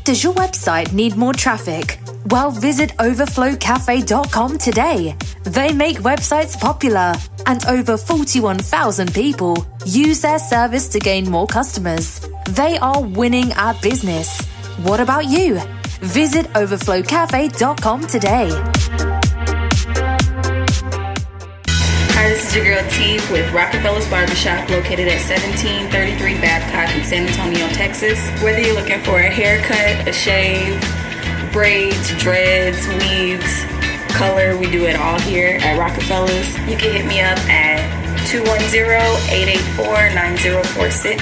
Does your website need more traffic? Well, visit overflowcafe.com today. They make websites popular, and over 41,000 people use their service to gain more customers. They are winning at business. What about you? Visit overflowcafe.com today. Hi, this is your girl T with Rockafellas Barbershop, located at 1733 Babcock in San Antonio, Texas. Whether you're looking for a haircut, a shave, braids, dreads, weaves, color, we do it all here at Rockafellas. You can hit me up at 210-884-9046.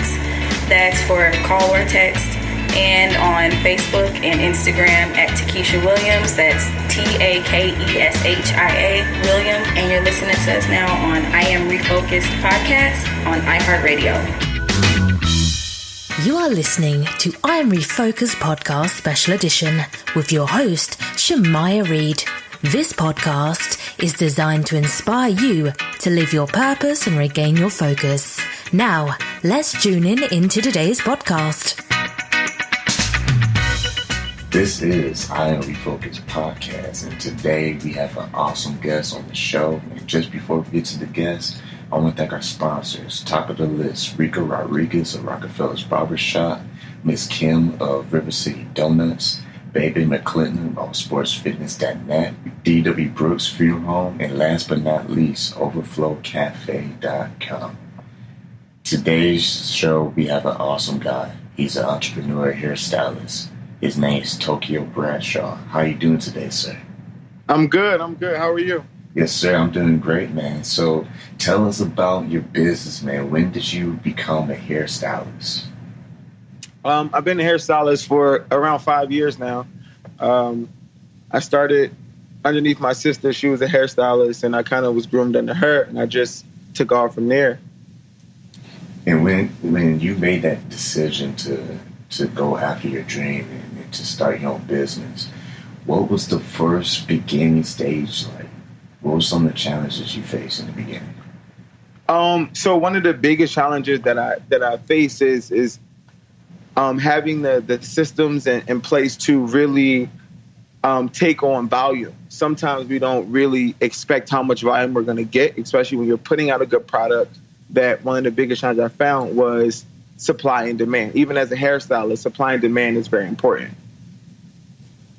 That's for call or text. And on Facebook and Instagram at Takesha Williams. That's TAKESHIA Williams. And you're listening to us now on I Am Refocused podcast on iHeartradio. You are listening to I Am Refocused podcast special edition with your host, Shamaya Reed. This podcast is designed to inspire you to live your purpose and regain your focus. Now, let's tune into today's podcast. This is I Am Refocused podcast, and today we have an awesome guest on the show. And just before we get to the guest, I want to thank our sponsors. Top of the list, Rico Rodriguez of Rockafellas Barbershop, Miss Kim of River City Donuts, Baby McClinton of SportsFitness.net, D.W. Brooks Funeral Home, and last but not least, OverflowCafe.com. Today's show, we have an awesome guy. He's an entrepreneur, hairstylist. His name is Tokyo Bradshaw. How you doing today, sir? I'm good. How are you? Yes, sir. I'm doing great, man. So tell us about your business, man. When did you become a hairstylist? I've been a hairstylist for around 5 years now. I started underneath my sister. She was a hairstylist, and I kind of was groomed under her, and I just took off from there. And when you made that decision to go after your dream and to start your own business, what was the first beginning stage like? What were some of the challenges you faced in the beginning? So one of the biggest challenges that I face is having the systems in place to really take on volume. Sometimes we don't really expect how much volume we're going to get, especially when you're putting out a good product. That one of the biggest challenges I found was supply and demand. Even as a hairstylist, supply and demand is very important.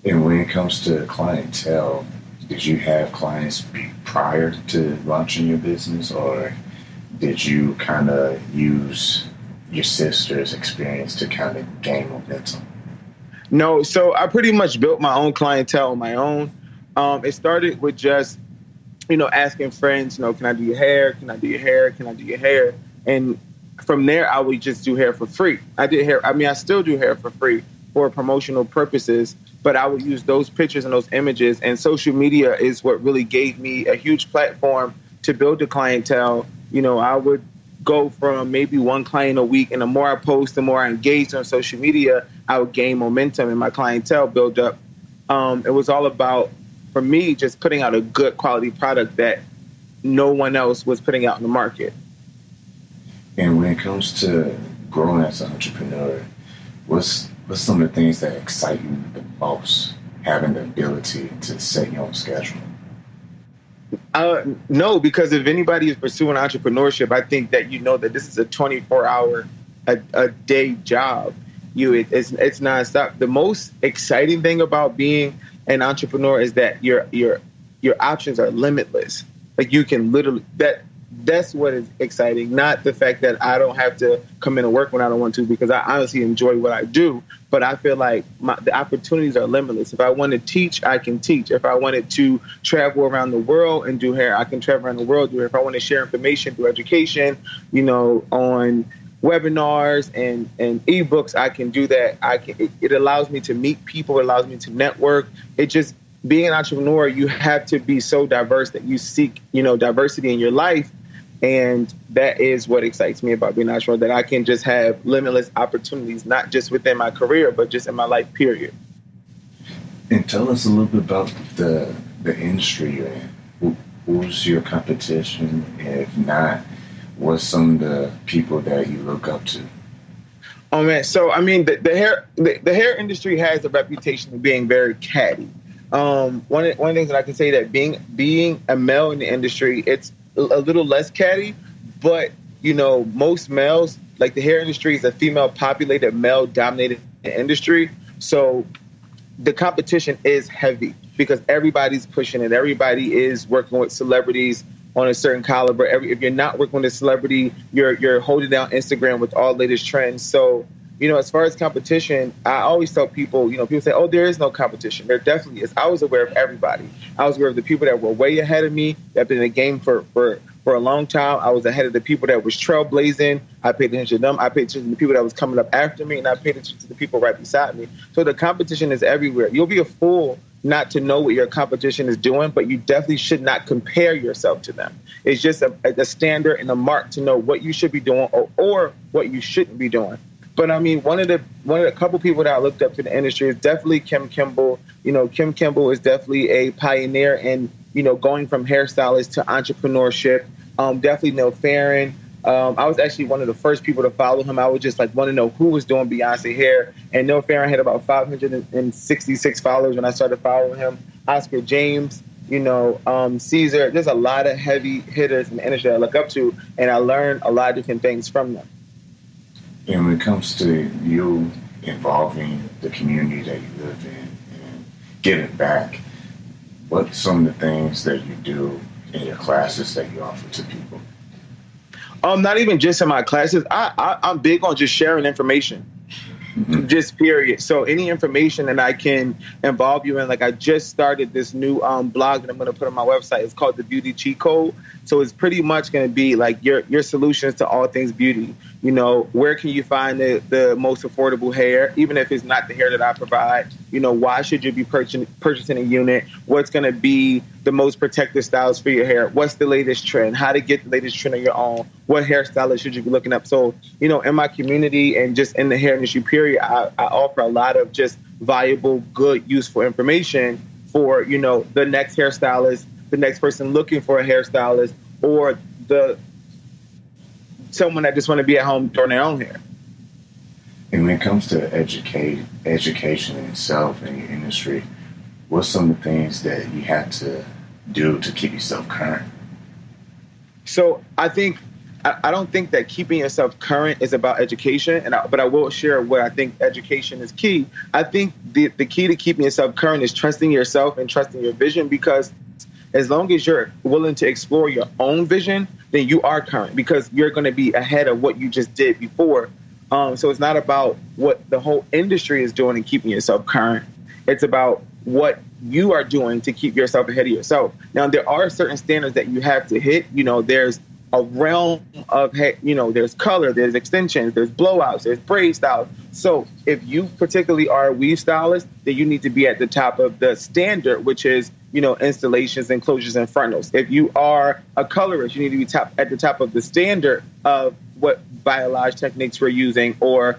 And when it comes to clientele, did you have clients prior to launching your business, or did you kind of use your sister's experience to kind of gain momentum? No, so I pretty much built my own clientele on my own. It started with just, asking friends, can I do your hair? Can I do your hair? Can I do your hair? And from there, I would just do hair for free. I still do hair for free for promotional purposes, but I would use those pictures and those images. And social media is what really gave me a huge platform to build a clientele. I would go from maybe one client a week, and the more I post, the more I engaged on social media, I would gain momentum and my clientele build up. It was all about, for me, just putting out a good quality product that no one else was putting out in the market. And when it comes to growing as an entrepreneur, what's some of the things that excite you the most, having the ability to set your own schedule? No, because if anybody is pursuing entrepreneurship, I think that that this is a 24-hour a day job. It's nonstop. The most exciting thing about being an entrepreneur is that your options are limitless. Like you can literally that's what is exciting, not the fact that I don't have to come in and work when I don't want to, because I honestly enjoy what I do. But I feel like the opportunities are limitless. If I want to teach, I can teach. If I wanted to travel around the world and do hair, I can travel around the world, do hair. If I want to share information through education, on webinars and ebooks, I can do that. It allows me to meet people. It allows me to network. Being an entrepreneur, you have to be so diverse that you seek, diversity in your life. And that is what excites me about being an entrepreneur, that I can just have limitless opportunities, not just within my career, but just in my life, period. And tell us a little bit about the industry you're in. Who's your competition? And if not, what's some of the people that you look up to? Oh man, so I mean, the hair industry has a reputation of being very catty. One of the things that I can say that being a male in the industry, it's a little less catty, but most males, like the hair industry is a female populated, male dominated industry, so the competition is heavy because everybody's pushing it. Everybody is working with celebrities on a certain caliber. If you're not working with a celebrity, you're holding down Instagram with all latest trends. So, as far as competition, I always tell people, people say, oh, there is no competition. There definitely is. I was aware of everybody. I was aware of the people that were way ahead of me, that have been in the game for a long time. I was ahead of the people that was trailblazing. I paid attention to them. I paid attention to the people that was coming up after me, and I paid attention to the people right beside me. So the competition is everywhere. You'll be a fool not to know what your competition is doing, but you definitely should not compare yourself to them. It's just a standard and a mark to know what you should be doing or what you shouldn't be doing. But I mean, one of the couple people that I looked up to the industry is definitely Kim Kimble. Kim Kimble is definitely a pioneer in, going from hairstylist to entrepreneurship. Definitely Neil Farron. I was actually one of the first people to follow him. I was just want to know who was doing Beyonce hair. And Neil Farron had about 566 followers when I started following him. Oscar James, Caesar. There's a lot of heavy hitters in the industry I look up to, and I learned a lot of different things from them. And when it comes to you involving the community that you live in and giving back, what's some of the things that you do in your classes that you offer to people? Not even just in my classes. I'm big on just sharing information. Mm-hmm. Just period. So any information that I can involve you in, like I just started this new blog that I'm going to put on my website. It's called The Beauty Cheat Code. So it's pretty much going to be like your solutions to all things beauty. Where can you find the most affordable hair, even if it's not the hair that I provide? Why should you be purchasing a unit? What's going to be the most protective styles for your hair? What's the latest trend? How to get the latest trend on your own? What hairstylist should you be looking up? So, in my community and just in the hair industry period, I offer a lot of just valuable, good, useful information for, the next hairstylist, the next person looking for a hairstylist, or someone that just want to be at home doing their own hair. And when it comes to education in itself in your industry, what's some of the things that you have to do to keep yourself current? So I don't think that keeping yourself current is about education, but I will share what I think education is key. I think the key to keeping yourself current is trusting yourself and trusting your vision, because as long as you're willing to explore your own vision, then you are current, because you're going to be ahead of what you just did before. So it's not about what the whole industry is doing and keeping yourself current. It's about what you are doing to keep yourself ahead of yourself. Now, there are certain standards that you have to hit. There's a realm of, there's color, there's extensions, there's blowouts, there's braid styles. So if you particularly are a weave stylist, then you need to be at the top of the standard, which is, installations, enclosures, and frontals. If you are a colorist, you need to be at the top of the standard of what biolage techniques we're using, or,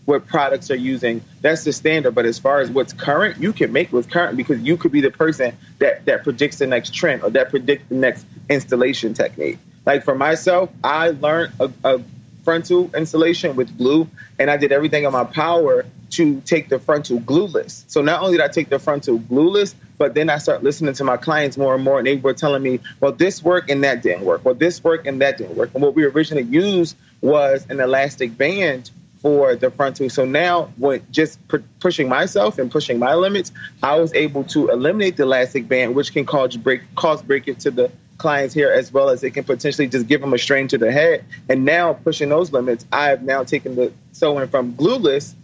what products are using. That's the standard. But as far as what's current, you can make what's current, because you could be the person that predicts the next trend or that predicts the next installation technique. Like for myself, I learned a frontal installation with glue, and I did everything in my power to take the frontal glueless. So not only did I take the frontal glueless, but then I started listening to my clients more and more, and they were telling me, well, this worked and that didn't work. Well, this worked and that didn't work. And what we originally used was an elastic band for the frontal. So now, when just pushing myself and pushing my limits, I was able to eliminate the elastic band, which can cause breakage to the clients here, as well as it can potentially just give them a strain to the head. And now, pushing those limits, I have now taken the sewing from glueless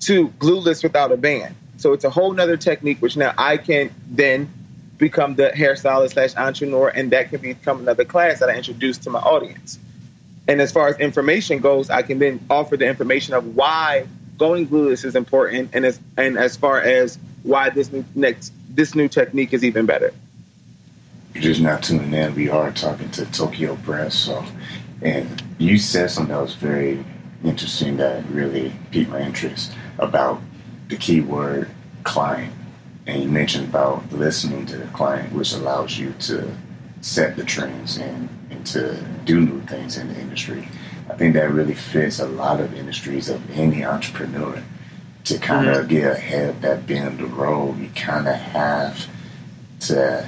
to glueless without a band. So it's a whole nother technique, which now I can then become the hairstylist / entrepreneur, and that can become another class that I introduce to my audience. And as far as information goes, I can then offer the information of why going glueless is important, and as far as why this new technique is even better. You're just now tuning in. We are talking to Tokyo Bradshaw, and you said something that was very interesting that really piqued my interest about the keyword client. And you mentioned about listening to the client, which allows you to set the trends and to do new things in the industry. I think that really fits a lot of industries of any entrepreneur. To kind of get ahead of that bend of the road, you kind of have to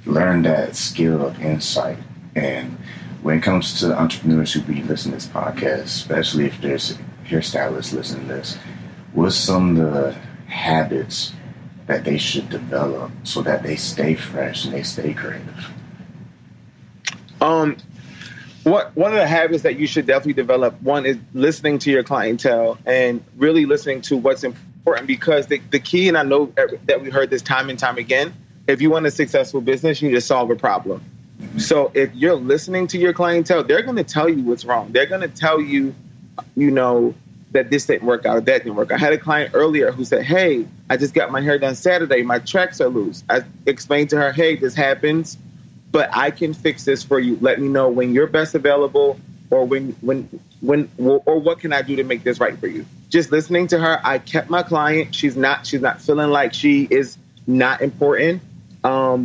learn that skill of insight. And when it comes to entrepreneurs who be listening to this podcast, especially if there's hairstylists listening to this, what's some of the habits that they should develop so that they stay fresh and they stay creative? One of the habits that you should definitely develop, one is listening to your clientele and really listening to what's important, because the key, and I know that we heard this time and time again, if you want a successful business, you need to solve a problem. So if you're listening to your clientele, they're going to tell you what's wrong. They're going to tell you, that this didn't work out or that didn't work out. I had a client earlier who said, hey, I just got my hair done Saturday. My tracks are loose. I explained to her, hey, this happens, but I can fix this for you. Let me know when you're best available, or when what can I do to make this right for you? Just listening to her, I kept my client. She's not feeling like she is not important,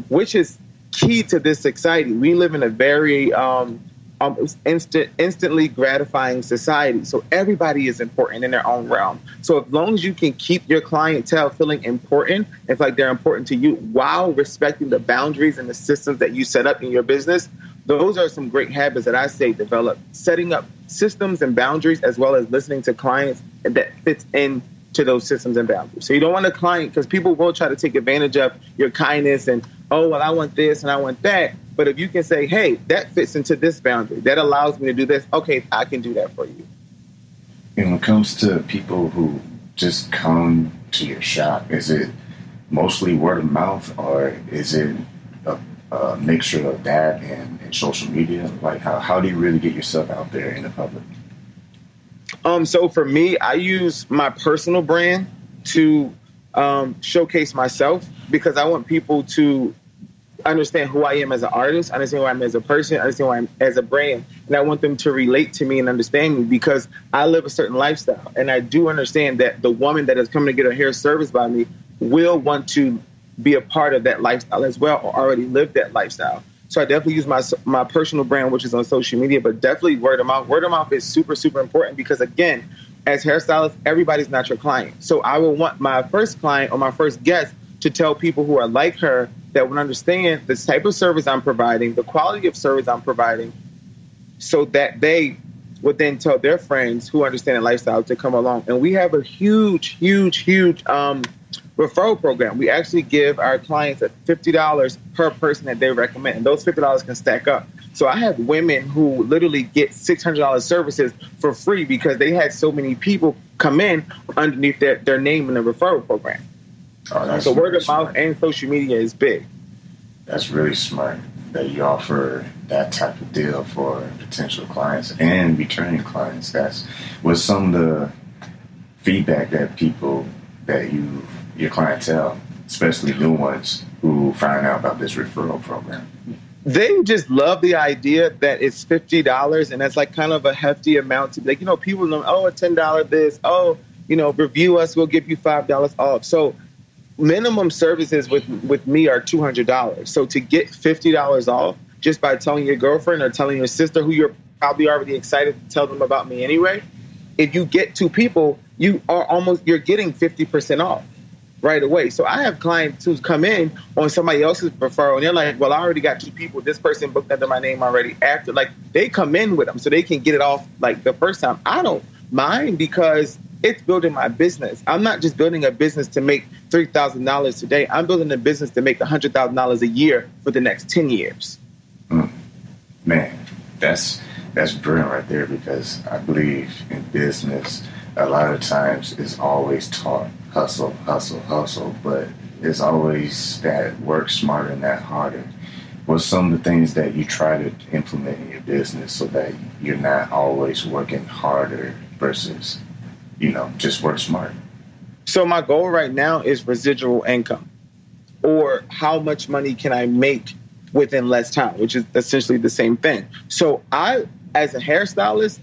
which is key to this society. We live in a very instantly gratifying society. So everybody is important in their own realm. So as long as you can keep your clientele feeling important, if like they're important to you, while respecting the boundaries and the systems that you set up in your business, those are some great habits that I say develop. Setting up systems and boundaries, as well as listening to clients that fits into those systems and boundaries. So you don't want a client, because people will try to take advantage of your kindness and, oh, well, I want this and I want that. But if you can say, hey, that fits into this boundary, that allows me to do this, okay, I can do that for you. And when it comes to people who just come to your shop, is it mostly word of mouth, or is it a mixture of that and social media? Like, how do you really get yourself out there in the public? So for me, I use my personal brand to showcase myself, because I want people to understand who I am as an artist, understand who I am as a person, understand who I am as a brand. And I want them to relate to me and understand me, because I live a certain lifestyle. And I do understand that the woman that is coming to get her hair serviced by me will want to be a part of that lifestyle as well, or already live that lifestyle. So I definitely use my personal brand, which is on social media, but definitely word of mouth. Word of mouth is super, super important, because, again, as hairstylists, everybody's not your client. So I will want my first client or my first guest to tell people who are like her, that would understand the type of service I'm providing, the quality of service I'm providing, so that they would then tell their friends who understand the lifestyle to come along. And we have a huge referral program. We actually give our clients $50 per person that they recommend, and those $50 can stack up. So I have women who literally get $600 services for free, because they had so many people come in underneath their name in the referral program. Oh, so word of mouth and social media is big. That's really smart that you offer that type of deal for potential clients and returning clients. What's some of the feedback that people that your clientele, especially new ones, who find out about this referral program? They just love the idea that it's $50, and that's like kind of a hefty amount to, like, people know, oh, a $10 this, oh, review us, we'll give you $5 off. So minimum services with me are $200. So to get $50 off just by telling your girlfriend or telling your sister, who you're probably already excited to tell them about me anyway, if you get 2 people, you're getting 50% off right away. So I have clients who come in on somebody else's referral, and they're like, well, I already got 2 people. This person booked under my name already. After, like, they come in with them so they can get it off like the first time. I don't mind, because it's building my business. I'm not just building a business to make $3,000 today. I'm building a business to make $100,000 a year for the next 10 years. Man, that's brilliant right there, because I believe in business, a lot of times it's always taught hustle, hustle, hustle, but it's always that work smarter, not harder. What's some of the things that you try to implement in your business so that you're not always working harder versus, just work smart? So my goal right now is residual income, or how much money can I make within less time, which is essentially the same thing. So I, as a hairstylist,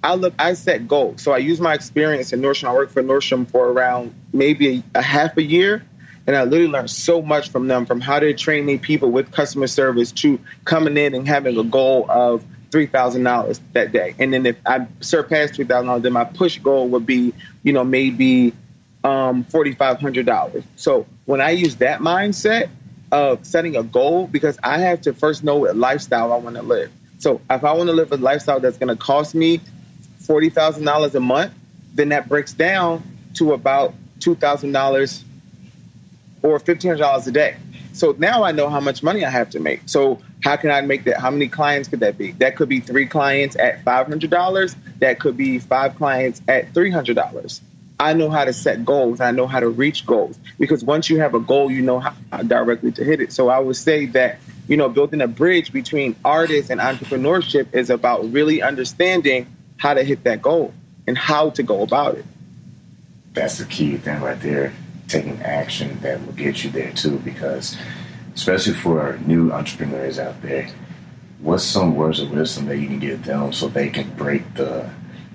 I set goals. So I use my experience in Nordstrom. I worked for Nordstrom for around maybe a half a year. And I literally learned so much from them, from how they're training people with customer service to coming in and having a goal of $3,000 that day. And then if I surpass $3,000, then my push goal would be, maybe $4,500. So when I use that mindset of setting a goal, because I have to first know what lifestyle I want to live. So if I want to live a lifestyle that's going to cost me $40,000 a month, then that breaks down to about $2,000 or $1,500 a day. So now I know how much money I have to make. So how can I make that? How many clients could that be? That could be 3 clients at $500. That could be 5 clients at $300. I know how to set goals. I know how to reach goals, because once you have a goal, you know how directly to hit it. So I would say that, building a bridge between artists and entrepreneurship is about really understanding how to hit that goal and how to go about it. That's the key thing right there, taking action that will get you there too, because especially for new entrepreneurs out there, what's some words of wisdom that you can give them so they can break the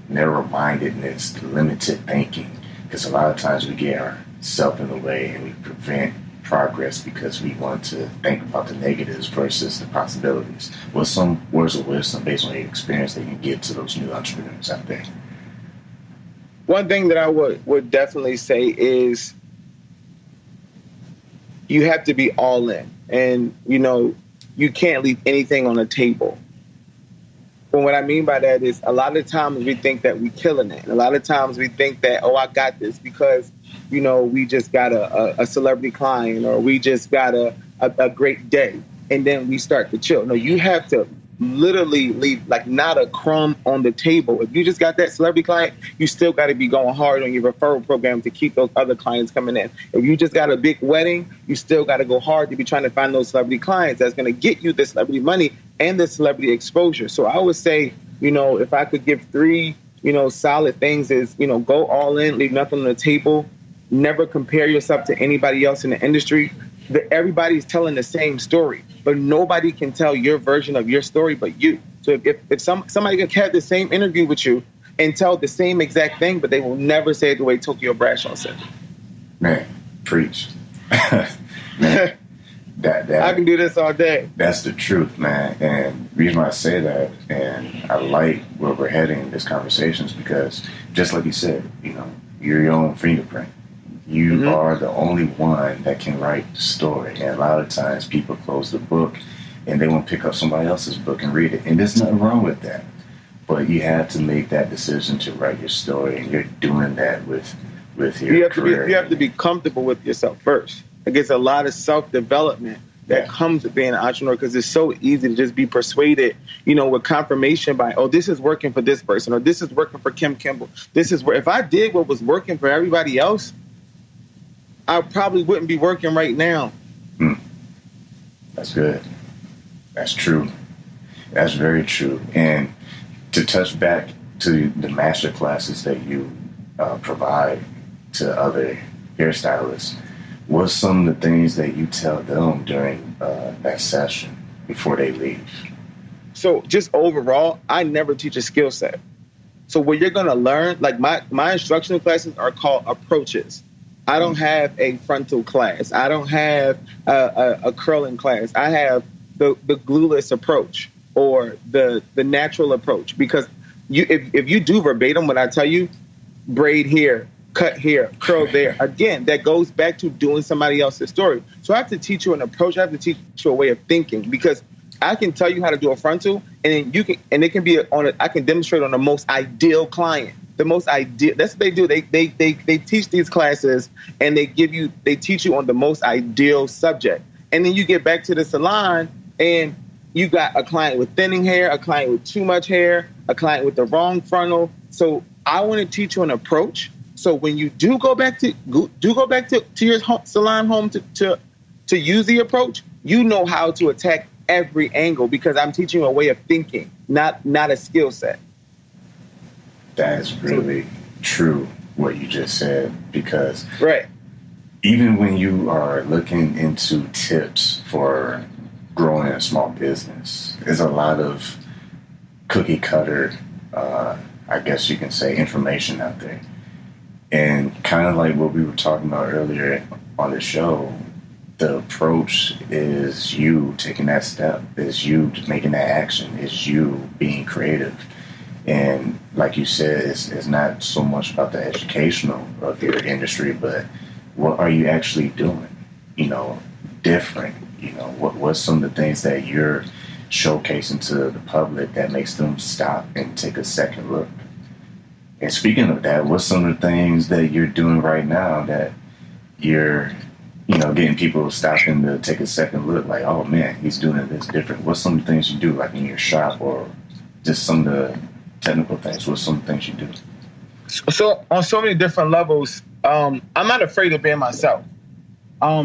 narrow-mindedness, the limited thinking? Because a lot of times we get ourselves in the way and we prevent progress because we want to think about the negatives versus the possibilities. What's some words of wisdom based on your experience that you can give to those new entrepreneurs out there? One thing that I would definitely say is you have to be all in. And, you can't leave anything on the table. But what I mean by that is a lot of times we think that we're killing it. And a lot of times we think that, I got this because, we just got a celebrity client, or we just got a great day. And then we start to chill. No, you have to literally leave not a crumb on the table. If you just got that celebrity client, you still got to be going hard on your referral program to keep those other clients coming in. If you just got a big wedding, you still got to go hard to be trying to find those celebrity clients that's going to get you the celebrity money and the celebrity exposure. So I would say, if I could give 3, solid things is, go all in, leave nothing on the table, never compare yourself to anybody else in the industry. Everybody's telling the same story, but nobody can tell your version of your story but you. So if somebody can have the same interview with you and tell the same exact thing, but they will never say it the way Tokyo Bradshaw said it. Man, preach. Man, that I can do this all day. That's the truth, man. And the reason why I say that, and I like where we're heading in this conversation, is because, just like you said, you're your own fingerprint. You are the only one that can write the story. And a lot of times people close the book and they want to pick up somebody else's book and read it. And there's nothing wrong with that. But you have to make that decision to write your story. And you're doing that with your career. You have to be comfortable with yourself first. It's a lot of self-development that comes with being an entrepreneur, because it's so easy to just be persuaded, with confirmation by, this is working for this person, or this is working for Kim Kimball. This is where, if I did what was working for everybody else, I probably wouldn't be working right now. That's good. That's true. That's very true. And to touch back to the master classes that you provide to other hairstylists, what's some of the things that you tell them during that session before they leave? So just overall, I never teach a skill set. So what you're going to learn, my instructional classes are called approaches. I don't have a frontal class. I don't have a curling class. I have the glueless approach, or the natural approach. Because if you do verbatim what I tell you, braid here, cut here, curl there, again, that goes back to doing somebody else's story. So I have to teach you an approach. I have to teach you a way of thinking, because I can tell you how to do a frontal, and then it can be I can demonstrate on the most ideal client. The most ideal. That's what they do. They teach these classes, and they teach you on the most ideal subject. And then you get back to the salon, and you got a client with thinning hair, a client with too much hair, a client with the wrong frontal. So I want to teach you an approach. So when you do go back to your salon home to use the approach, you know how to attack every angle, because I'm teaching you a way of thinking, not a skill set. That is really true what you just said, because right. Even when you are looking into tips for growing a small business, there's a lot of cookie cutter, I guess you can say, information out there. And kind of like what we were talking about earlier on the show, the approach is you taking that step, is you making that action, is you being creative. And like you said, it's not so much about the educational of your industry, but what are you actually doing, different? What's some of the things that you're showcasing to the public that makes them stop and take a second look? And speaking of that, what's some of the things that you're doing right now that you're, getting people stopping to take a second look, like, oh man, he's doing this different? What's some of the things you do, like in your shop, or just some of the technical things? What's some things you do? So on so many different levels, I'm not afraid of being myself.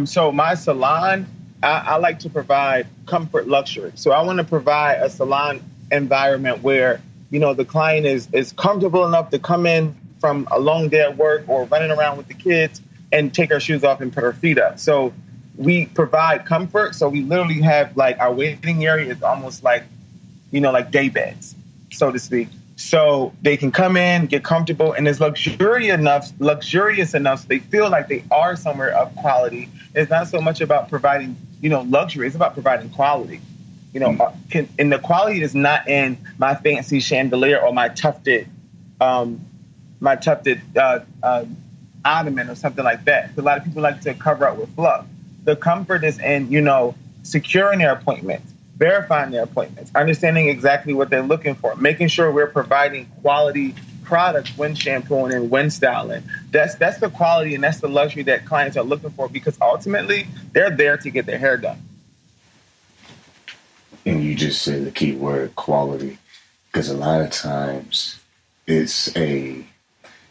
So my salon, I like to provide comfort luxury. So I want to provide a salon environment where, the client is comfortable enough to come in from a long day at work or running around with the kids and take her shoes off and put her feet up. So we provide comfort. So we literally have like our waiting area is almost like, like day beds, so to speak. So they can come in, get comfortable, and it's luxurious enough so they feel like they are somewhere of quality. It's not so much about providing, luxury. It's about providing quality. And the quality is not in my fancy chandelier or my tufted ottoman or something like that. A lot of people like to cover up with fluff. The comfort is in, securing their appointments, verifying their appointments, understanding exactly what they're looking for, making sure we're providing quality products when shampooing and when styling. That's the quality and that's the luxury that clients are looking for, because ultimately they're there to get their hair done. And you just said the key word, quality, because a lot of times it's a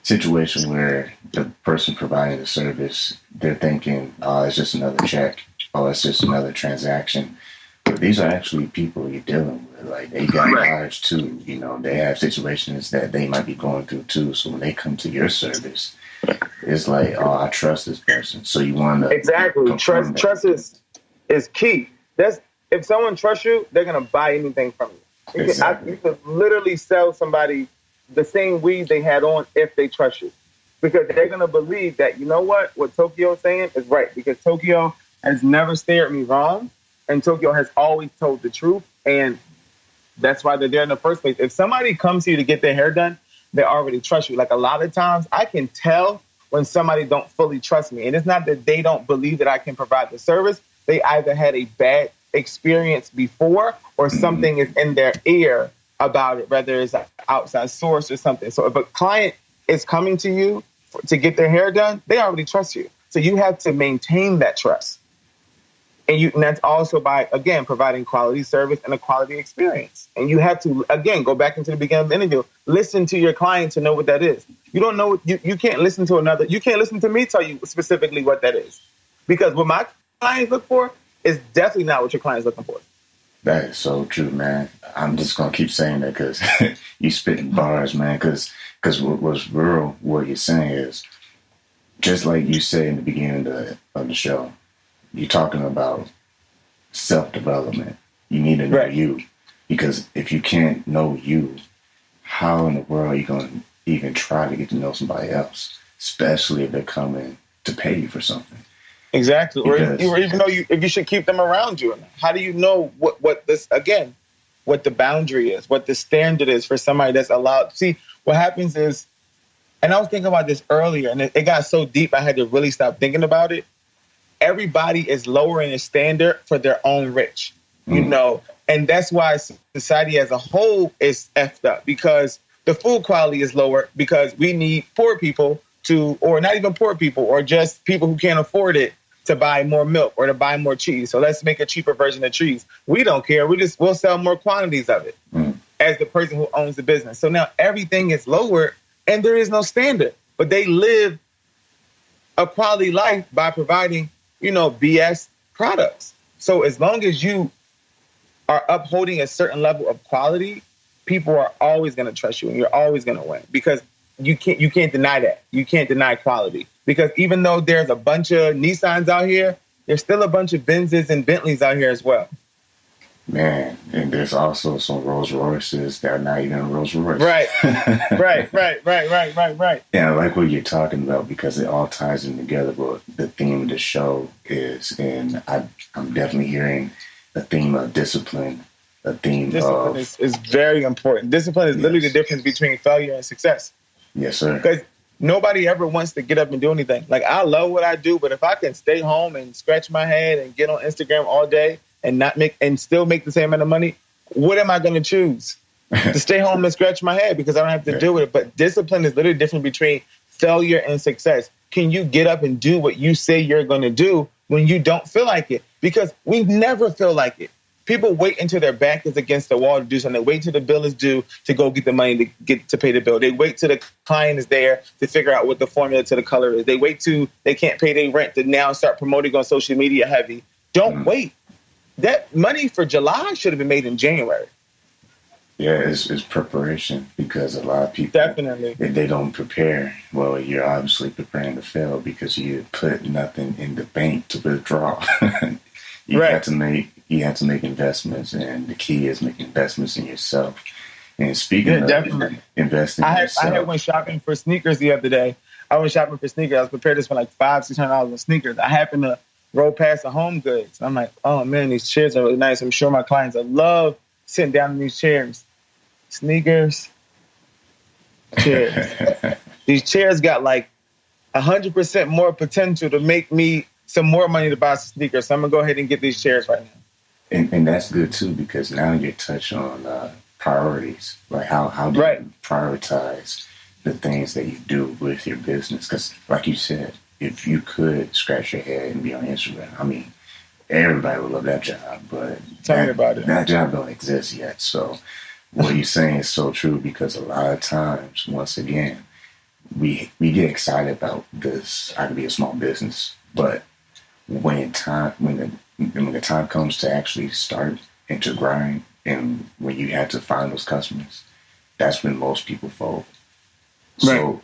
situation where the person providing the service, they're thinking, oh, it's just another check. Oh, it's just another transaction. But these are actually people you're dealing with. Like, they got lives too. They have situations that they might be going through too. So when they come to your service, it's like, oh, I trust this person. So you want to exactly trust is key. If someone trusts you, they're gonna buy anything from you. Exactly. You could literally sell somebody the same weed they had on if they trust you, because they're gonna believe that what Tokyo is saying is right, because Tokyo has never steered me wrong. And Tokyo has always told the truth, and that's why they're there in the first place. If somebody comes to you to get their hair done, they already trust you. Like, a lot of times, I can tell when somebody don't fully trust me. And it's not that they don't believe that I can provide the service. They either had a bad experience before or something is in their ear about it, whether it's an outside source or something. So if a client is coming to you to get their hair done, they already trust you. So you have to maintain that trust. And that's also by, again, providing quality service and a quality experience. And you have to, again, go back into the beginning of the interview, listen to your client to know what that is. You don't know, you can't listen to you can't listen to me tell you specifically what that is. Because what my clients look for is definitely not what your client's looking for. That is so true, man. I'm just going to keep saying that because you spitting bars, man. Because what's real, what you're saying is, just like you said in the beginning of the show, you're talking about self-development. You need to know you. Because if you can't know you, how in the world are you going to even try to get to know somebody else? Especially if they're coming to pay you for something. Exactly. Or even know if you should keep them around you. How do you know what the boundary is, what the standard is for somebody that's allowed? See, what happens is, and I was thinking about this earlier, and it got so deep I had to really stop thinking about it. Everybody is lowering the standard for their own rich, and that's why society as a whole is effed up, because the food quality is lower because we need poor people or not even poor people, or just people who can't afford it to buy more milk or to buy more cheese. So let's make a cheaper version of cheese. We don't care. We'll sell more quantities of it as the person who owns the business. So now everything is lower and there is no standard, but they live a quality life by providing BS products. So as long as you are upholding a certain level of quality, people are always going to trust you and you're always going to win, because you can't deny that. You can't deny quality, because even though there's a bunch of Nissans out here, there's still a bunch of Benzes and Bentleys out here as well. Man, and there's also some Rolls Royces that are not even a Rolls Royce. Right. Right. Yeah, I like what you're talking about because it all ties in together. But the theme of the show is, and I'm definitely hearing a theme of discipline, a theme discipline is very important. Discipline is literally the difference between failure and success. Yes, sir. Because nobody ever wants to get up and do anything. Like, I love what I do, but if I can stay home and scratch my head and get on Instagram all day and still make the same amount of money, what am I going to choose? To stay home and scratch my head because I don't have to do it. But discipline is literally different between failure and success. Can you get up and do what you say you're going to do when you don't feel like it? Because we never feel like it. People wait until their back is against the wall to do something. They wait till the bill is due to go get the money to pay the bill. They wait till the client is there to figure out what the formula to the color is. They wait till they can't pay their rent to now start promoting on social media heavy. Don't wait. That money for July should have been made in January. Yeah, it's preparation because a lot of people, definitely, if they don't prepare, well, you're obviously preparing to fail because you put nothing in the bank to withdraw. You have to make investments, and the key is making investments in yourself. And speaking of investing in yourself, I went shopping for sneakers the other day. I was prepared to spend like $500-$600 on sneakers. I happened to roll past the Home Goods. I'm like, oh man, these chairs are really nice. I'm sure my clients will love sitting down in these chairs. Sneakers, chairs. These chairs got like 100% more potential to make me some more money to buy sneakers. So I'm going to go ahead and get these chairs right now. And that's good too, because now you're touching on priorities. Like how do you prioritize the things that you do with your business? Because like you said, if you could scratch your head and be on Instagram, I mean, everybody would love that job, but tell me about it. That job don't exist yet. So what you're saying is so true, because a lot of times, once again, we get excited about this. I could be a small business, but when the time comes to actually start and to grind, and when you have to find those customers, that's when most people fold. Right. So,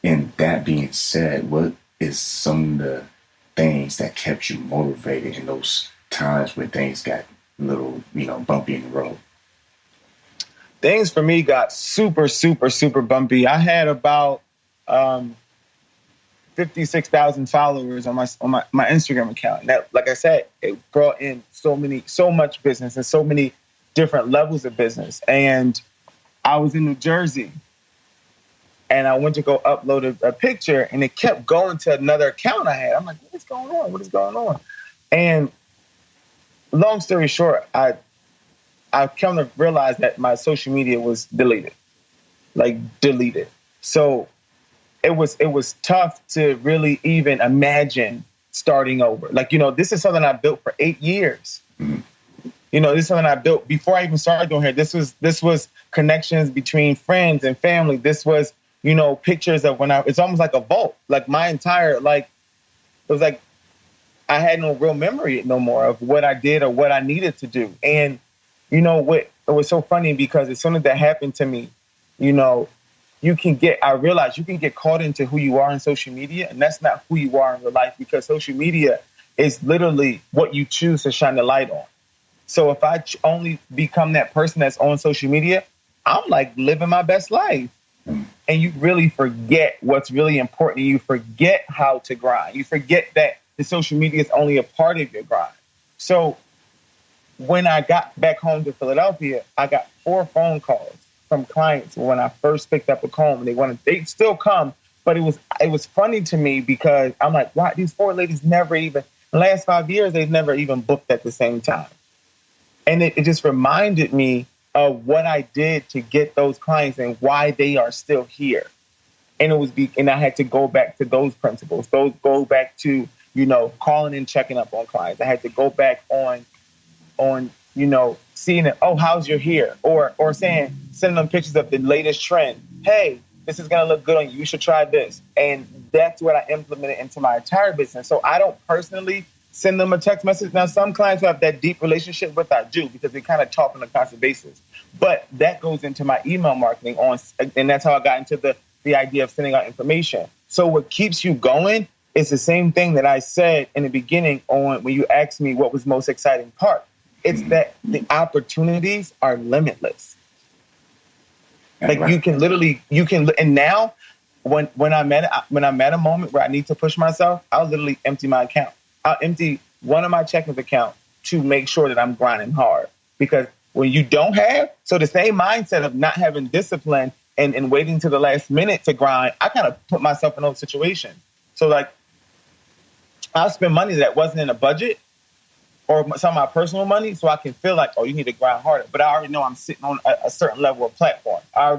in that being said, what is some of the things that kept you motivated in those times when things got a little, bumpy in the road? Things for me got super, super, super bumpy. I had about 56,000 followers on my Instagram account. And that, like I said, it brought in so much business and so many different levels of business. And I was in New Jersey, and I went to go upload a picture, and it kept going to another account I had. I'm like, what is going on? What is going on? And long story short, I come to realize that my social media was deleted. So it was tough to really even imagine starting over. This is something I built for 8 years. Mm-hmm. This is something I built before I even started doing here. This was connections between friends and family. This was, pictures of it's almost like a vault. Like my entire, it was like I had no real memory no more of what I did or what I needed to do. And what it was so funny, because as soon as that happened to me, I realized you can get caught into who you are in social media, and that's not who you are in real life, because social media is literally what you choose to shine the light on. So if I only become that person that's on social media, I'm like living my best life. And you really forget what's really important. You forget how to grind. You forget that the social media is only a part of your grind. So when I got back home to Philadelphia, I got 4 phone calls from clients when I first picked up a comb. They still come, but it was funny to me, because I'm like, wow, these 4 ladies never even, the last 5 years, they've never even booked at the same time. And it just reminded me of what I did to get those clients and why they are still here. And and I had to go back to those principles. Go back to, calling and checking up on clients. I had to go back on seeing it, oh, how's your hair? Or sending them pictures of the latest trend. Hey, this is going to look good on you. You should try this. And that's what I implemented into my entire business. So I don't personally send them a text message. Now, some clients who have that deep relationship with, I do, because we kind of talk on a constant basis. But that goes into my email marketing and that's how I got into the idea of sending out information. So what keeps you going is the same thing that I said in the beginning when you asked me what was the most exciting part. It's that the opportunities are limitless. Like you can, and now when I'm at a moment where I need to push myself, I'll literally empty my account. I'll empty one of my checking accounts to make sure that I'm grinding hard. Because when you don't have, so the same mindset of not having discipline and waiting to the last minute to grind, I kind of put myself in those situations. So like, I'll spend money that wasn't in a budget or some of my personal money so I can feel like, oh, you need to grind harder. But I already know I'm sitting on a certain level of platform. I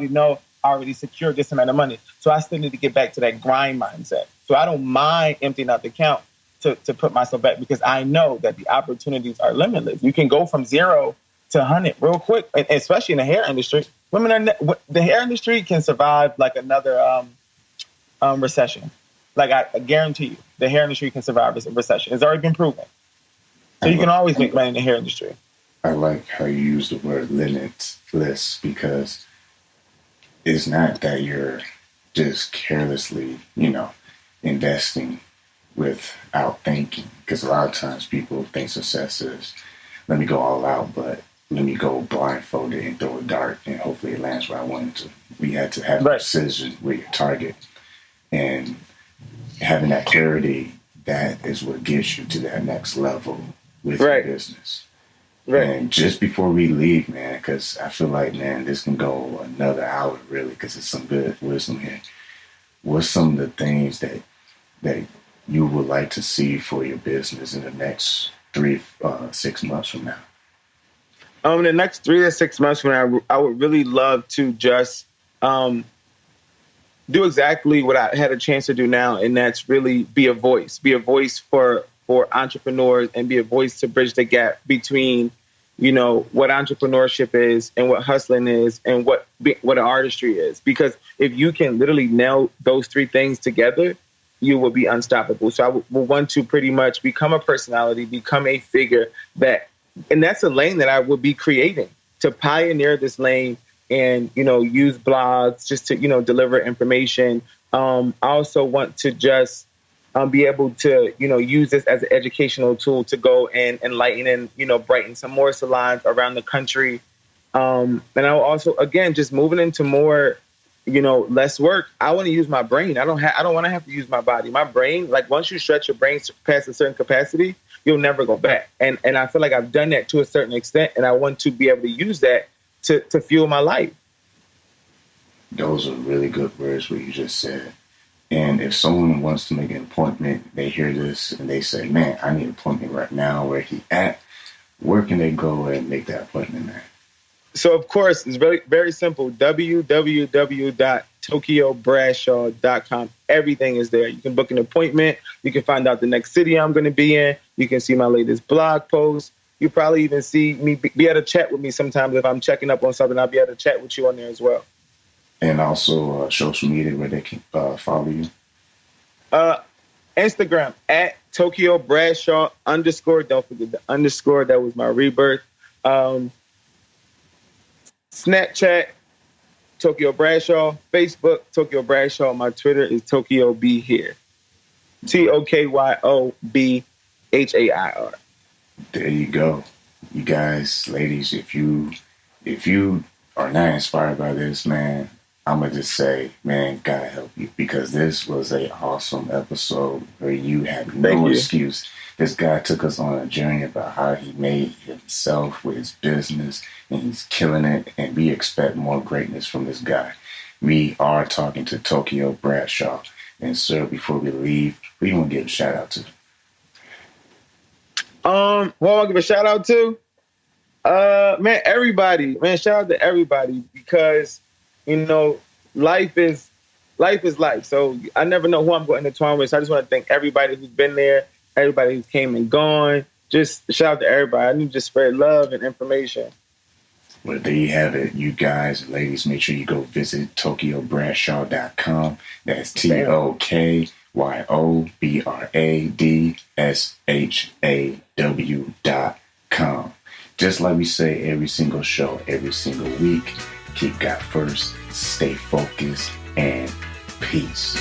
already secured this amount of money. So I still need to get back to that grind mindset. So I don't mind emptying out the account to put myself back because I know that the opportunities are limitless. You can go from 0 to 100 real quick, and especially in the hair industry. The hair industry can survive like another recession. Like I guarantee you, the hair industry can survive a recession. It's already been proven. So you can always make money in the hair industry. I like how you use the word limitless because it's not that you're just carelessly, investing without thinking. Because a lot of times people think success is, let me go all out, but let me go blindfolded and throw a dart and hopefully it lands where I want it to. We had to have precision with your target. And having that clarity, that is what gets you to that next level with your business. Right. And just before we leave, man, because I feel like, man, this can go another hour, really, because it's some good wisdom here. What's some of the things that you would like to see for your business in the next 6 months from now? In the next 3 to 6 months from now, I would really love to just do exactly what I had a chance to do now, and that's really be a voice for entrepreneurs and be a voice to bridge the gap between, what entrepreneurship is and what hustling is and what an artistry is. Because if you can literally nail those 3 things together, you will be unstoppable. So I will want to pretty much become a personality, become a figure and that's a lane that I would be creating to pioneer this lane and, use blogs just to, deliver information. I also want to just be able to, use this as an educational tool to go and enlighten and, brighten some more salons around the country. And I will also, again, just moving into more, less work. I want to use my brain. I don't want to have to use my body. My brain, like once you stretch your brain past a certain capacity, you'll never go back. And I feel like I've done that to a certain extent, and I want to be able to use that to fuel my life. Those are really good words what you just said. And if someone wants to make an appointment, they hear this and they say, man, I need an appointment right now. Where he at? Where can they go and make that appointment at? So, of course, it's very, very simple. www.tokyobradshaw.com. Everything is there. You can book an appointment. You can find out the next city I'm going to be in. You can see my latest blog post. You probably even see me be able to chat with me sometimes. If I'm checking up on something, I'll be able to chat with you on there as well. And also social media where they can follow you. Instagram at Tokyo Bradshaw _. Don't forget the _. That was my rebirth. Snapchat, Tokyo Bradshaw. Facebook, Tokyo Bradshaw. My Twitter is Tokyo B Here. TOKYOBHAIR. There you go. You guys, ladies, if you are not inspired by this, man, I'm going to just say, man, God help you, because this was an awesome episode where you had no excuse. This guy took us on a journey about how he made himself with his business, and he's killing it, and we expect more greatness from this guy. We are talking to Tokyo Bradshaw. And, sir, before we leave, who do you want to give a shout-out to? Who I want to give a shout-out to? Man, everybody. Man, shout out to everybody because, life is life. So I never know who I'm going to intertwine with. So I just want to thank everybody who's been there, everybody who came and gone. Just shout out to everybody. I need to spread love and information. Well, there you have it, you guys and ladies. Make sure you go visit TokyoBradshaw.com. That's TokyoBradshaw.com. Just like we say every single show, every single week, keep God first, stay focused, and peace.